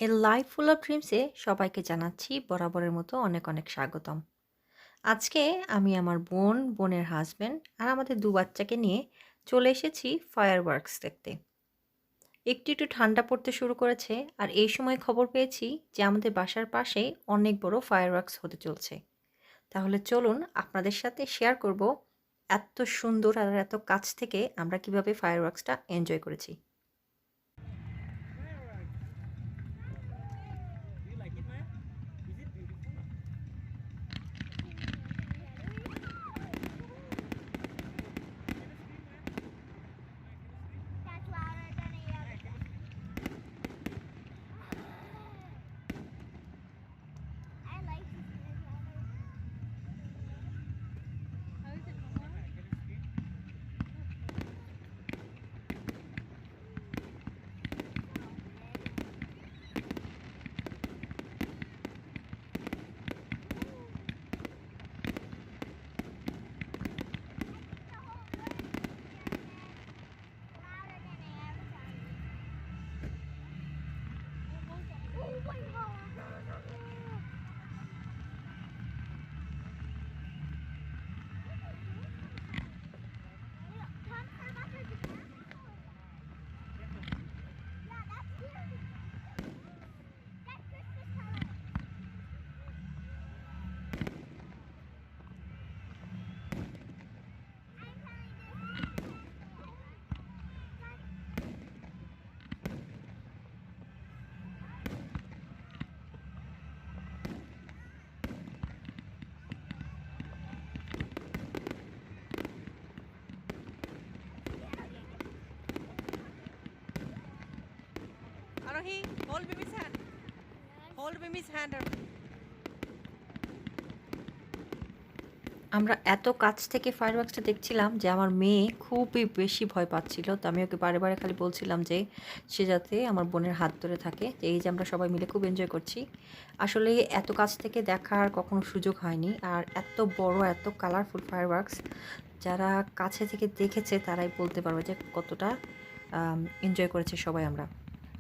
A life full of ড্রিমসে সবাইকে জানাচ্ছি বরাবরের মতো অনেক অনেক স্বাগতম। আজকে আমি আমার বোন, বোনের হাসব্যান্ড আর আমাদের ২ বাচ্চাকে নিয়ে চলে এসেছি ফায়ার ওয়ার্কস দেখতে। একটু, একটু ঠান্ডা পড়তে শুরু করেছে আর এই সময় খবর পেয়েছি যে আমাদের বাসার পাশেই অনেক বড় ফায়ার ওয়ার্কস হতে চলছে। তাহলে চলুন আপনাদের সাথে শেয়ার করব এত সুন্দর আর এত কাছ থেকে আমরা কিভাবে ফায়ার ওয়ার্কসটা এনজয় করেছি। That's louder than the other. I like to hear it louder. How is it normal? Louder than I ever thought it would. Oh my god! Tom, turn back your camera. Yeah, that's scary. That's Christmas color. I'm telling you. Arohi, hold baby's hand. Hold baby's hand. আমরা এত কাছ থেকে ফায়ারওয়ার্কসটা দেখছিলাম যে আমার মেয়ে খুবই বেশি ভয় পাচ্ছিল। তো আমি ওকে বারে, বারে খালি বলছিলাম যে সে যাতে আমার বোনের হাত ধরে থাকে। যে এই যে আমরা সবাই মিলে খুব এনজয় করছি। আসলে এত কাছ থেকে দেখার কখনো সুযোগ হয়নি। আর এত বড়, এত কালারফুল ফায়ারওয়ার্কস যারা কাছে থেকে দেখেছে তারাই বলতে পারবে যে কতটা এনজয় করেছে সবাই আমরা।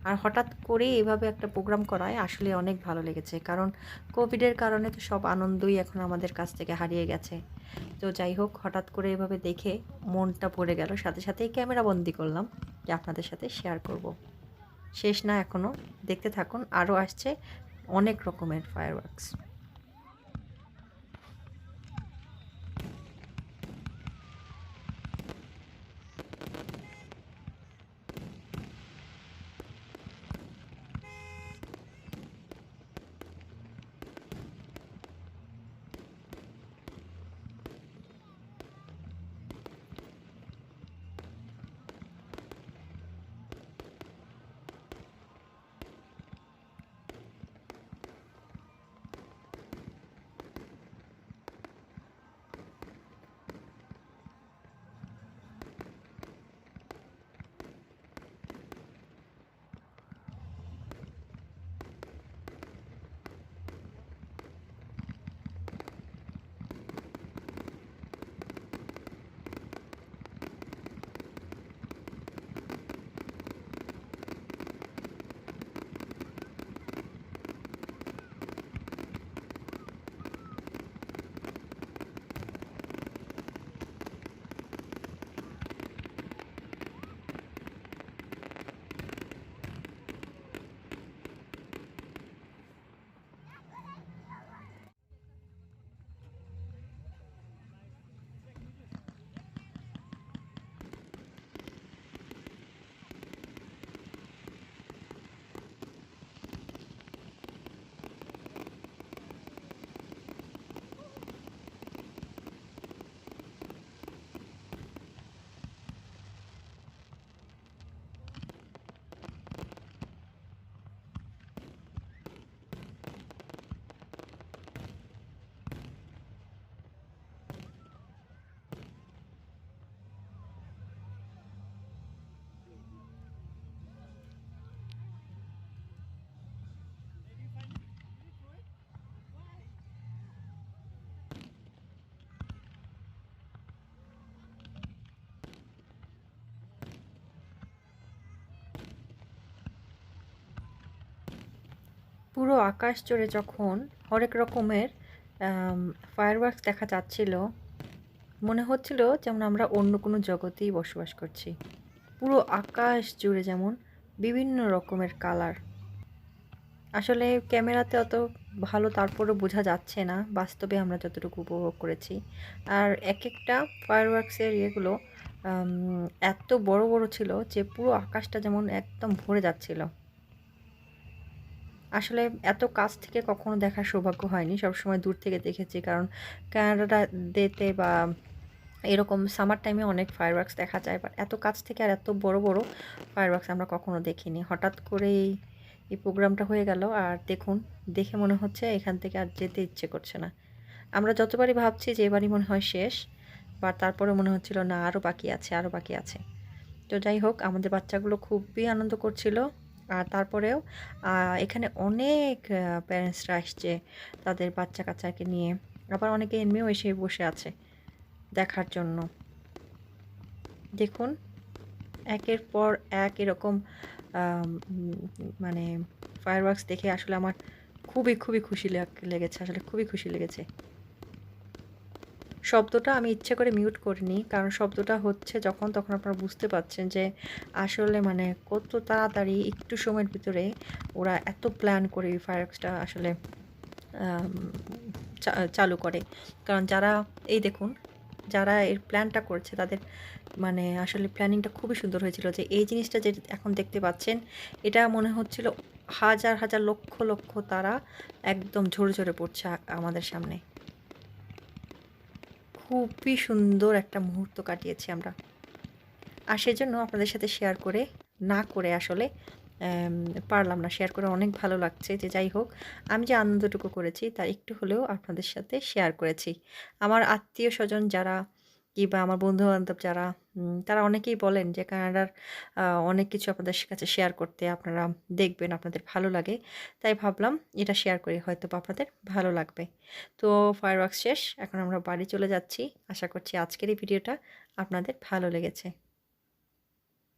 আর হঠাৎ করে এভাবে একটা প্রোগ্রাম করায় আসলে অনেক ভালো লেগেছে। কারণ কোভিডের কারণে তো সব আনন্দই এখন আমাদের কাছ থেকে হারিয়ে গেছে। তো যাই হোক হঠাৎ করে এভাবে দেখে মনটা ভরে গেল। সাথে সাথেই ক্যামেরা বন্দি করলাম যে আপনাদের সাথে শেয়ার করব। শেষ না এখনো, দেখতে থাকুন আরও আসছে অনেক রকমের ফায়ারওয়ার্কস। পুরো আকাশ জুড়ে যখন হরেক রকমের ফায়ারওয়ার্কস দেখা যাচ্ছিল, মনে হচ্ছিল যেমন আমরা অন্য কোনো জগতেই বসবাস করছি। পুরো আকাশ জুড়ে যেমন বিভিন্ন রকমের কালার। আসলে ক্যামেরাতে অত ভালো তারপরেও বোঝা যাচ্ছে না, বাস্তবে আমরা যতটুকু উপভোগ করেছি। আর এক একটা ফায়ারওয়ার্কসের ইয়েগুলো এত বড় বড় ছিল যে পুরো আকাশটা যেমন একদম ভরে যাচ্ছিল। আসলে এত কাছ থেকে কখনো দেখার সৌভাগ্য হয়নি, সবসময় দূর থেকে দেখেছি। কারণ কানাডাতে বা এরকম সামার টাইমে অনেক ফায়ারওয়ার্কস দেখা যায়, বাট এত কাছ থেকে আর এত বড় বড় ফায়ারওয়ার্কস আমরা কখনো দেখিনি। হঠাৎ করেই এই প্রোগ্রামটা হয়ে গেল, আর দেখুন, দেখে মনে হচ্ছে এখান থেকে আর যেতে ইচ্ছে করছে না। আমরা যতবারই ভাবছি যে এবারই মনে হয় শেষ, বা তারপরে মনে হচ্ছিল না, আরও বাকি আছে, আরও বাকি আছে। তো যাই হোক, আমাদের বাচ্চাগুলো খুবই আনন্দ করছিল। আর তারপরেও এখানে অনেক প্যারেন্টসরা আসছে তাদের বাচ্চা কাচ্চাকে নিয়ে, আবার অনেকে এমনিও এসে বসে আছে দেখার জন্য। দেখুন, একের পর এক এরকম মানে ফায়ারওয়ার্কস দেখে আসলে আমার খুবই খুবই খুশি লেগেছে, আসলে খুবই খুশি লেগেছে। শব্দটা আমি ইচ্ছে করে মিউট করিনি, কারণ শব্দটা হচ্ছে যখন, তখন আপনারা বুঝতে পারছেন যে আসলে মানে কত তাড়াতাড়ি একটু সময়ের ভিতরে ওরা এত প্ল্যান করে এই ফায়ারওয়ার্কসটা আসলে আম চালু করে। কারণ যারা, এই দেখুন, যারা এর প্ল্যানটা করছে তাদের মানে আসলে প্ল্যানিংটা খুবই সুন্দর হয়েছিল। যে এই জিনিসটা যে এখন দেখতে পাচ্ছেন, এটা মনে হচ্ছিল হাজার হাজার লক্ষ লক্ষ তারা একদম ঝরে ঝরে পড়ছে আমাদের সামনে। খুবই সুন্দর একটা মুহূর্ত কাটিয়েছি আমরা। আর সেজন্য আপনাদের সাথে শেয়ার করে না করে আসলে পারলাম না। শেয়ার করে অনেক ভালো লাগছে যে যাই হোক, আমি যে আনন্দটুকু করেছি তার একটু হলেও আপনাদের সাথে শেয়ার করেছি। আমার আত্মীয়স্বজন যারা কিংবা আমার বন্ধু-বান্ধব যারা, তারা অনেকেই বলেন যে কানাডার অনেক কিছু আপনাদের কাছে শেয়ার করতে, আপনারা দেখবেন আপনাদের ভালো লাগে। তাই ভাবলাম এটা শেয়ার করি, হয়তোবা আপনাদের ভালো লাগবে। তো ফায়ারওয়ার্কস শেষ। এখন আমরা বাড়ি চলে যাচ্ছি। আশা করছি আজকের এই ভিডিওটা আপনাদের ভালো লেগেছে।